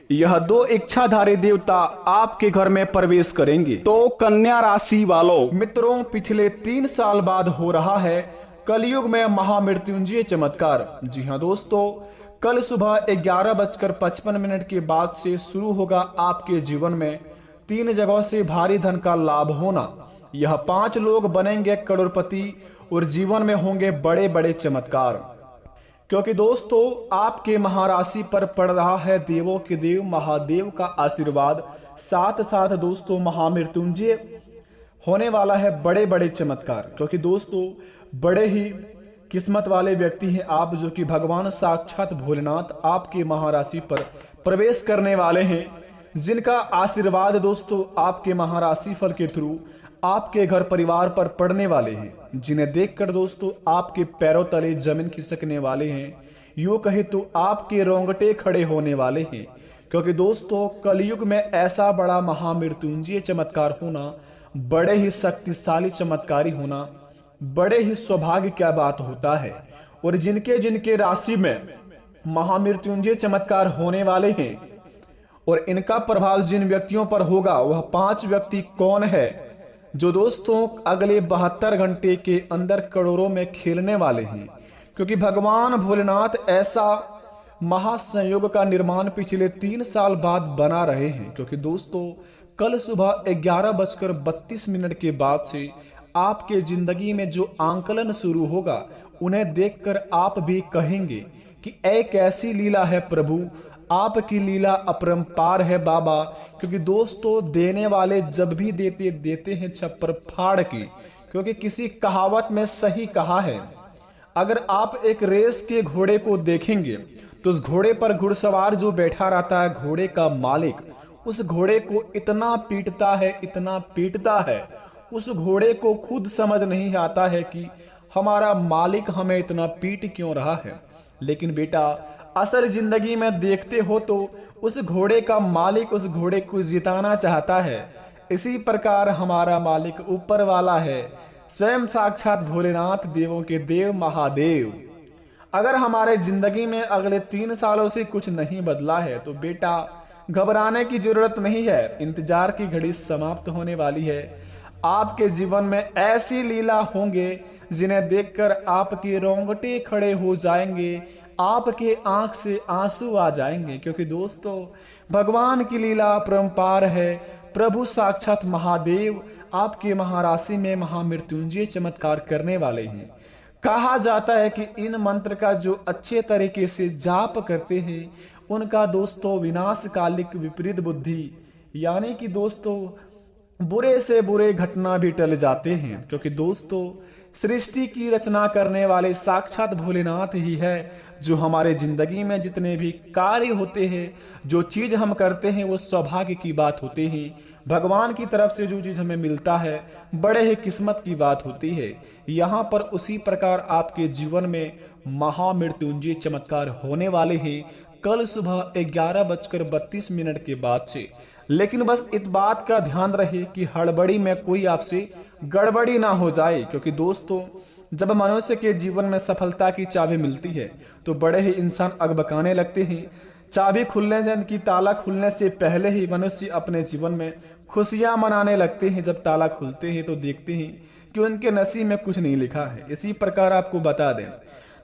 यह दो इच्छाधारी देवता आपके घर में प्रवेश करेंगे। तो कन्या राशि वालों मित्रों, पिछले 3 साल बाद हो रहा है कलयुग में महामृत्युंजय चमत्कार। जी हाँ दोस्तों, कल सुबह 11:55 के बाद से शुरू होगा आपके जीवन में 3 जगहों से भारी धन का लाभ होना। यह 5 लोग बनेंगे करोड़पति और जीवन में होंगे बड़े बड़े चमत्कार। क्योंकि दोस्तों आपके महाराशि पर पड़ रहा है देवों के देव महादेव का आशीर्वाद, साथ साथ दोस्तों महामृत्युंजय होने वाला है बड़े बड़े चमत्कार। क्योंकि दोस्तों बड़े ही किस्मत वाले व्यक्ति हैं आप, जो कि भगवान साक्षात भोलेनाथ आपके महाराशि पर प्रवेश करने वाले हैं, जिनका आशीर्वाद दोस्तों आपके महाराशि फल के थ्रू आपके घर परिवार पर पड़ने वाले हैं, जिन्हें देखकर दोस्तों आपके पैरों तले जमीन खिसकने वाले हैं। यूं कहे तो आपके रोंगटे खड़े होने वाले हैं। क्योंकि दोस्तों कलयुग में ऐसा बड़ा महामृत्युंजय चमत्कार होना, बड़े ही शक्तिशाली चमत्कारी होना, बड़े ही सौभाग्य क्या बात होता है। और जिनके जिनके राशि में महामृत्युंजय चमत्कार होने वाले हैं और इनका प्रभाव जिन व्यक्तियों पर होगा, वह 5 व्यक्ति कौन है जो दोस्तों अगले 72 घंटे के अंदर करोड़ों में खेलने वाले हैं। क्योंकि भगवान भोलेनाथ ऐसा महासंयोग का निर्माण पिछले 3 साल बाद बना रहे हैं। क्योंकि दोस्तों कल सुबह 11:32 के बाद से आपके जिंदगी में जो आंकलन शुरू होगा, उन्हें देखकर आप भी कहेंगे कि ऐ कैसी लीला है प्रभु, आपकी लीला अपरंपार है बाबा। क्योंकि दोस्तों देने वाले जब भी देते हैं छप्पर फाड़ के। क्योंकि किसी कहावत में सही कहा है, अगर आप एक रेस के घोड़े को देखेंगे तो उस घोड़े पर घुड़सवार जो बैठा रहता है, घोड़े का मालिक, उस घोड़े को इतना पीटता है, उस घोड़े को खुद समझ नहीं आता है कि हमारा मालिक हमें इतना पीट क्यों रहा है। लेकिन बेटा असल जिंदगी में देखते हो तो उस घोड़े का मालिक उस घोड़े को जिताना चाहता है। इसी प्रकार हमारा मालिक ऊपर वाला है, स्वयं साक्षात भोलेनाथ देवों के देव महादेव। अगर हमारे जिंदगी में अगले 3 सालों से कुछ नहीं बदला है तो बेटा घबराने की जरूरत नहीं है, इंतजार की घड़ी समाप्त होने वाली है। आपके जीवन में ऐसी लीला होंगे जिन्हें देखकर आपके रोंगटे खड़े हो जाएंगे, आपके आंख से आंसू आ जाएंगे। क्योंकि दोस्तों भगवान की लीला अपरंपार है। प्रभु साक्षात महादेव आपके महाराशि में महामृत्युंजय चमत्कार करने वाले हैं। कहा जाता है कि इन मंत्र का जो अच्छे तरीके से जाप करते हैं, उनका दोस्तों विनाशकालिक विपरीत बुद्धि यानी कि दोस्तों बुरे से बुरे घटना भी टल जाते हैं। क्योंकि दोस्तों सृष्टि की रचना करने वाले साक्षात भोलेनाथ ही है, जो हमारे जिंदगी में जितने भी कार्य होते हैं, जो चीज हम करते हैं, वो सौभाग्य की बात होती है। भगवान की तरफ से जो चीज हमें मिलता है, बड़े ही किस्मत की बात होती है। यहाँ पर उसी प्रकार आपके जीवन में महामृत्युंजय चमत्कार होने वाले हैं कल सुबह 11:32 के बाद से। लेकिन बस इस बात का ध्यान रहे कि हड़बड़ी में कोई आपसे गड़बड़ी ना हो जाए। क्योंकि दोस्तों जब मनुष्य के जीवन में सफलता की चाबी मिलती है तो बड़े ही इंसान अगबकाने लगते हैं। चाबी खुलने की ताला खुलने से पहले ही मनुष्य अपने जीवन में खुशियां मनाने लगते हैं। जब ताला खुलते हैं तो देखते हैं कि उनके नसीब में कुछ नहीं लिखा है। इसी प्रकार आपको बता दें,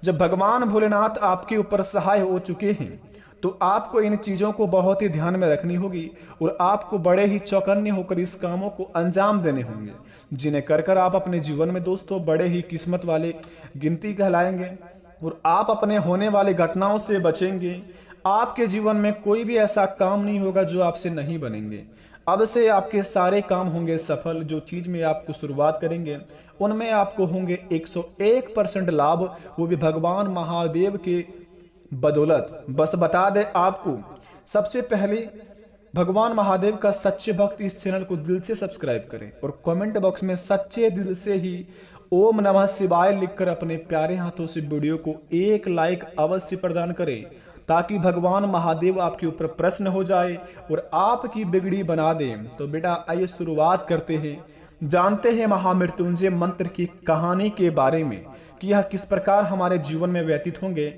जब भगवान भोलेनाथ आपके ऊपर सहाय हो चुके हैं तो आपको इन चीजों को बहुत ही ध्यान में रखनी होगी और आपको बड़े ही चौकन्ने होकर इस कामों को अंजाम देने होंगे, जिन्हें कर कर आप अपने जीवन में दोस्तों बड़े ही किस्मत वाले गिनती कहलाएंगे और आप अपने होने वाली घटनाओं से बचेंगे। आपके जीवन में कोई भी ऐसा काम नहीं होगा जो आपसे नहीं बनेंगे। अब से आपके सारे काम होंगे सफल। जो चीज में आपको शुरुआत करेंगे उनमें आपको होंगे 101% लाभ, वो भी भगवान महादेव के बदौलत। बस बता दे आपको, सबसे पहले भगवान महादेव का सच्चे भक्त इस चैनल को दिल से सब्सक्राइब करें और कमेंट बॉक्स में सच्चे दिल से ही ओम नमः शिवाय लिखकर अपने प्यारे हाथों से वीडियो को एक लाइक अवश्य प्रदान करें, ताकि भगवान महादेव आपके ऊपर प्रसन्न हो जाए और आपकी बिगड़ी बना दे। तो बेटा आइए शुरुआत करते हैं, जानते हैं महामृत्युंजय मंत्र की कहानी के बारे में कि यह किस प्रकार हमारे जीवन में व्यतीत होंगे।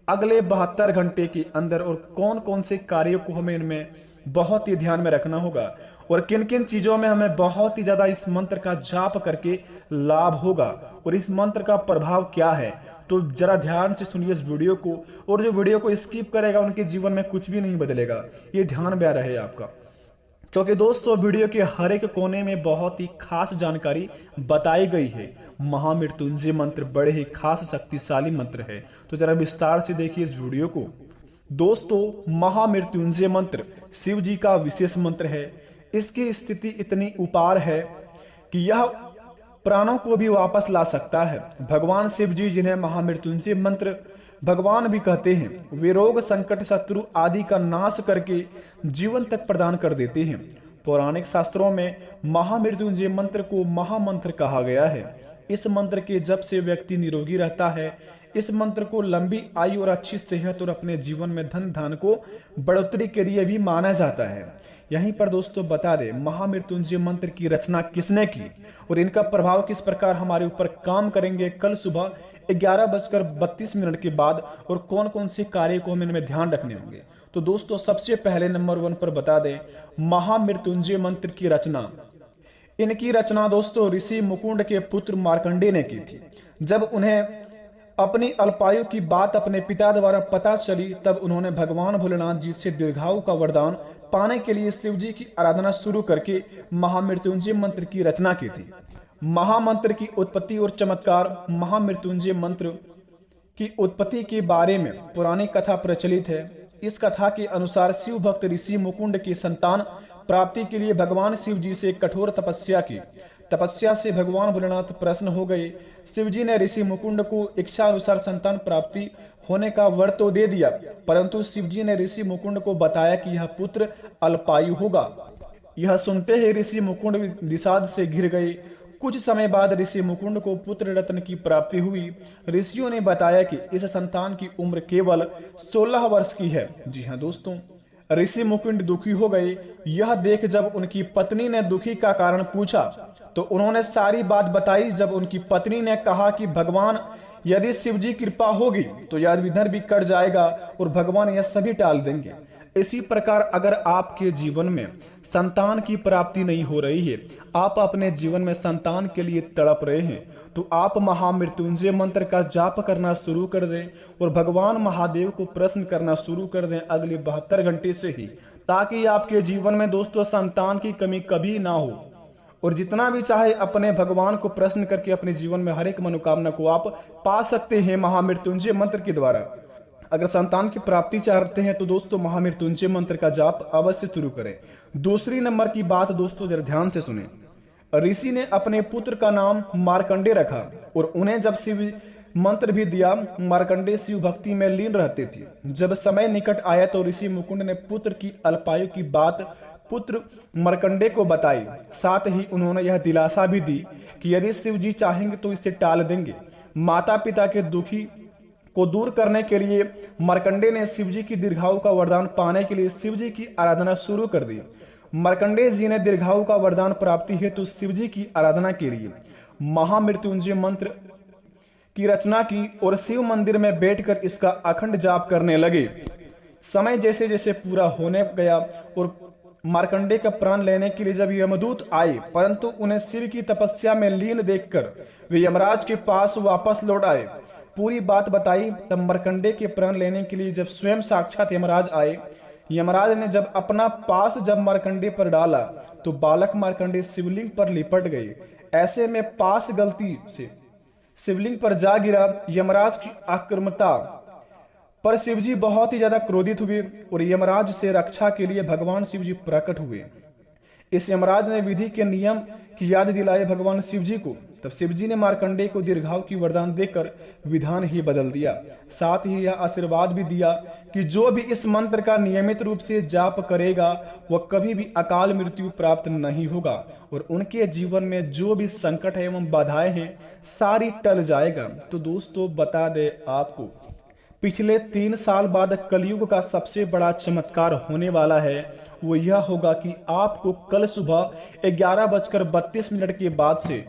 अगले 72 घंटे के अंदर और कौन कौन से कार्यों को हमें इनमें बहुत ही ध्यान में रखना होगा और किन किन चीजों में हमें बहुत ही ज्यादा इस मंत्र का जाप करके लाभ होगा और इस मंत्र का प्रभाव क्या है। तो जरा ध्यान से सुनिए इस वीडियो को, और जो वीडियो को स्किप करेगा उनके जीवन में कुछ भी नहीं बदलेगा, ये ध्यान में रहे आपका। क्योंकि दोस्तों वीडियो के हर एक कोने में बहुत ही खास जानकारी बताई गई है। महामृत्युंजय मंत्र बड़े ही खास शक्तिशाली मंत्र है, तो जरा विस्तार से देखिए इस वीडियो को। दोस्तों महामृत्युंजय मंत्र शिव जी का विशेष मंत्र है। इसकी स्थिति इतनी उपार है कि यह प्राणों को भी वापस ला सकता है। भगवान शिव जी, जिन्हें महामृत्युंजय मंत्र भगवान भी कहते हैं, वे रोग संकट शत्रु आदि का नाश करके जीवन तक प्रदान कर देते हैं। पौराणिक शास्त्रों में महामृत्युंजय मंत्र को महामंत्र कहा गया है। इस मंत्र के जप से व्यक्ति निरोगी रहता है। इस मंत्र को लंबी आयु और अच्छी सेहत और अपने जीवन में धन धान को बढ़ोतरी के लिए भी माना जाता है। यहीं पर दोस्तों बता दें, महामृत्युंजय मंत्र की रचना किसने की और इनका प्रभाव किस प्रकार हमारे ऊपर काम करेंगे कल सुबह 11:32 के बाद, और कौन कौन से कार्य को हम इनमें ध्यान रखने होंगे। तो दोस्तों सबसे पहले नंबर 1 पर बता दें, महामृत्युंजय मंत्र की रचना। इनकी रचना दोस्तों ऋषि मुकुंड के पुत्र मार्कंडेय ने की थी। जब उन्हें अपनी अल्पायु की बात अपने पिता द्वारा पता चली, तब उन्होंने भगवान भोलेनाथ जी से दीर्घायु का वरदान पाने के लिए शिव जी की आराधना शुरू करके महामृत्युंजय मंत्र की रचना की थी। महामंत्र की उत्पत्ति और चमत्कार। महामृत्युंजय मंत्र की उत्पत्ति के बारे में पुरानी कथा प्रचलित है। इस कथा के अनुसार शिव भक्त ऋषि मुकुंड की संतान प्राप्ति के लिए भगवान शिव जी से कठोर तपस्या की। तपस्या से भगवान भोलेनाथ प्रसन्न हो गए। शिव जी ने ऋषि मुकुंद को इच्छा अनुसार संतान प्राप्ति होने का वर तो दे दिया, परंतु शिव जी ने ऋषि मुकुंद को बताया कि यह पुत्र अल्पायु होगा। यह सुनते ही ऋषि मुकुंद विषाद से घिर गए। कुछ समय बाद ऋषि मुकुंद को पुत्र रत्न की प्राप्ति हुई। ऋषियों ने बताया कि इस संतान की उम्र केवल 16 वर्ष की है। जी हाँ दोस्तों, ऋषि मुकुंद दुखी हो गए। यह देख जब उनकी पत्नी ने दुखी का कारण पूछा तो उन्होंने सारी बात बताई। जब उनकी पत्नी ने कहा कि भगवान, यदि शिव जी कृपा होगी तो यह विघ्न भी कट जाएगा और भगवान यह सभी टाल देंगे। इसी प्रकार अगर आपके जीवन में संतान की प्राप्ति नहीं हो रही है, आप अपने जीवन में संतान के लिए तड़प रहे हैं, तो आप महामृत्युंजय मंत्र का जाप करना शुरू कर दें और भगवान महादेव को प्रश्न करना शुरू कर दें अगले 72 घंटे से ही, ताकि आपके जीवन में दोस्तों संतान की कमी कभी ना हो। और जितना भी चाहे अपने भगवान को प्रश्न करके अपने जीवन में हर एक मनोकामना को आप पा सकते हैं महामृत्युंजय मंत्र के द्वारा। अगर संतान की प्राप्ति चाहते हैं तो दोस्तों महामृत्युंजय मंत्र का जाप अवश्य शुरू करें। दूसरी नंबर की बात दोस्तों जरा ध्यान से सुने। ऋषि ने अपने पुत्र का नाम मार्कंडेय रखा और उन्हें जब शिव मंत्र भी दिया। मार्कंडेय शिव भक्ति में लीन रहते थे। जब समय निकट आया तो ऋषि मुकुंद ने पुत्र की अल्पायु की बात पुत्र मार्कंडेय को बताई। साथ ही उन्होंने यह दिलासा भी दी कि यदि शिव जी चाहेंगे तो इसे टाल देंगे। माता पिता के दुखी को दूर करने के लिए मार्कंडेय ने शिव जी की दीर्घायु का वरदान पाने के लिए शिव जी की आराधना शुरू कर दी। मार्कंडेय जी ने दीर्घायु का वरदान प्राप्ति हेतु शिव जी की आराधना के लिए महामृत्युंजय मंत्र की रचना की और शिव मंदिर में बैठकर इसका अखंड जाप करने लगे। समय जैसे जैसे पूरा होने गया और मार्कंडेय का प्राण लेने के लिए जब यमदूत आए, परंतु उन्हें शिव की तपस्या में लीन देखकर वे यमराज के पास वापस लौट आए। पूरी बात बताई। तब मार्कंडेय के प्राण लेने के लिए जब स्वयं साक्षात यमराज आए, यमराज ने जब अपना पास जब मार्कंडेय पर डाला तो बालक मार्कंडेय शिवलिंग पर लिपट गए। ऐसे में पास गलती से शिवलिंग पर जा गिरा। यमराज की आक्रामकता पर शिवजी बहुत ही ज्यादा क्रोधित हुए और यमराज से रक्षा के लिए भगवान शिवजी प्रकट हुए। इस यमराज ने विधि के नियम की याद दिलाई भगवान शिवजी को। तब शिवजी ने मार्कंडेय को दीर्घायु की वरदान देकर विधान ही बदल दिया। साथ ही यह आशीर्वाद भी दिया कि जो भी इस मंत्र का नियमित रूप से जाप करेगा वह कभी भी अकाल मृत्यु प्राप्त नहीं होगा और उनके जीवन में जो भी संकट है एवं बाधाएं हैं सारी टल जाएगा। तो दोस्तों बता दे आपको, पिछले 3 साल बाद कलयुग का सबसे बड़ा चमत्कार होने वाला है। वो यह होगा कि आपको कल सुबह 11:32 के बाद से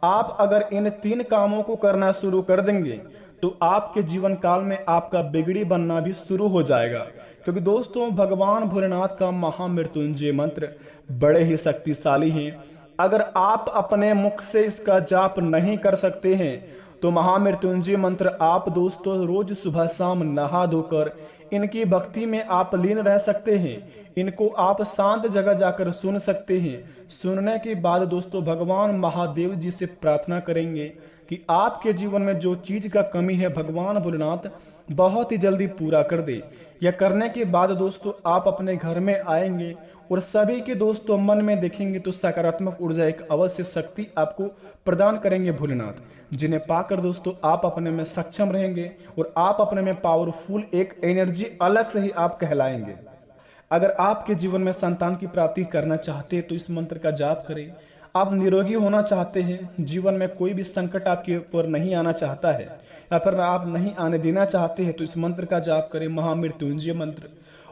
आप अगर इन 3 कामों को करना शुरू कर देंगे तो आपके जीवन काल में आपका बिगड़ी बनना भी शुरू हो जाएगा। क्योंकि दोस्तों भगवान भोलेनाथ का महामृत्युंजय मंत्र बड़े ही शक्तिशाली हैं। अगर आप अपने मुख से इसका जाप नहीं कर सकते हैं तो महामृत्युंजय मंत्र आप दोस्तों रोज सुबह शाम नहा धोकर इनकी भक्ति में आप लीन रह सकते हैं। इनको आप शांत जगह जाकर सुन सकते हैं। सुनने के बाद दोस्तों भगवान महादेव जी से प्रार्थना करेंगे कि आपके जीवन में जो चीज का कमी है भगवान भोलेनाथ बहुत ही जल्दी पूरा कर दे। यह करने के बाद दोस्तों आप अपने घर में आएंगे और सभी के दोस्तों मन में देखेंगे तो सकारात्मक ऊर्जा एक अवश्य शक्ति आपको प्रदान करेंगे भोलेनाथ, जिन्हें पाकर दोस्तों आप अपने में सक्षम रहेंगे और आप अपने में पावरफुल एक एनर्जी अलग से ही आप कहलाएंगे। अगर आपके जीवन में संतान की प्राप्ति करना चाहते हैं तो इस मंत्र का जाप करें। आप निरोगी होना चाहते हैं, जीवन में कोई भी संकट आपके ऊपर नहीं आना चाहता है या फिर आप नहीं आने देना चाहते हैं तो इस मंत्र का जाप करें, महामृत्युंजय मंत्र।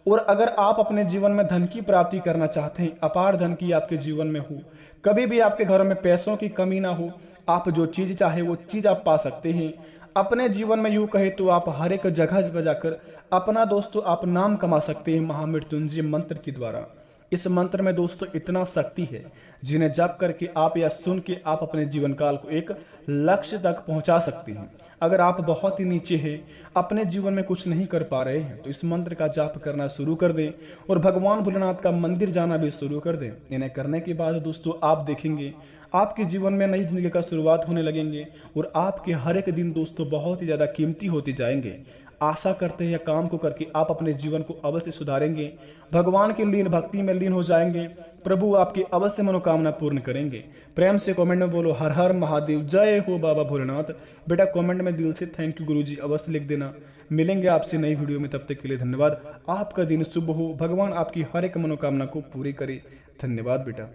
और अगर आप अपने जीवन में धन की प्राप्ति करना चाहते हैं, अपार धन की आपके जीवन में हो, कभी भी आपके घर में पैसों की कमी ना हो, आप जो चीज चाहे वो चीज आप पा सकते हैं अपने जीवन में। यूं कहे तो आप हर एक जगह पर जाकर अपना दोस्तों आप नाम कमा सकते हैं महामृत्युंजय मंत्र के द्वारा। इस मंत्र में दोस्तों इतना शक्ति है जिन्हें जप करके आप या सुन के आप अपने जीवन काल को एक लक्ष्य तक पहुंचा सकते हैं। अगर आप बहुत ही नीचे हैं, अपने जीवन में कुछ नहीं कर पा रहे हैं तो इस मंत्र का जाप करना शुरू कर दें और भगवान भोलेनाथ का मंदिर जाना भी शुरू कर दें। इन्हें करने के बाद दोस्तों आप देखेंगे आपके जीवन में नई जिंदगी का शुरुआत होने लगेंगे और आपके हर एक दिन दोस्तों बहुत ही ज्यादा कीमती होते जाएंगे। आशा करते हैं काम को करके आप अपने जीवन को अवश्य सुधारेंगे, भगवान की लीन भक्ति में लीन हो जाएंगे, प्रभु आपकी अवश्य मनोकामना पूर्ण करेंगे। प्रेम से कमेंट में बोलो हर हर महादेव, जय हो बाबा भोलेनाथ। बेटा कमेंट में दिल से थैंक यू गुरुजी अवश्य लिख देना। मिलेंगे आपसे नई वीडियो में, तब तक के लिए धन्यवाद। आपका दिन शुभ हो, भगवान आपकी हर एक मनोकामना को पूरी करे। धन्यवाद बेटा।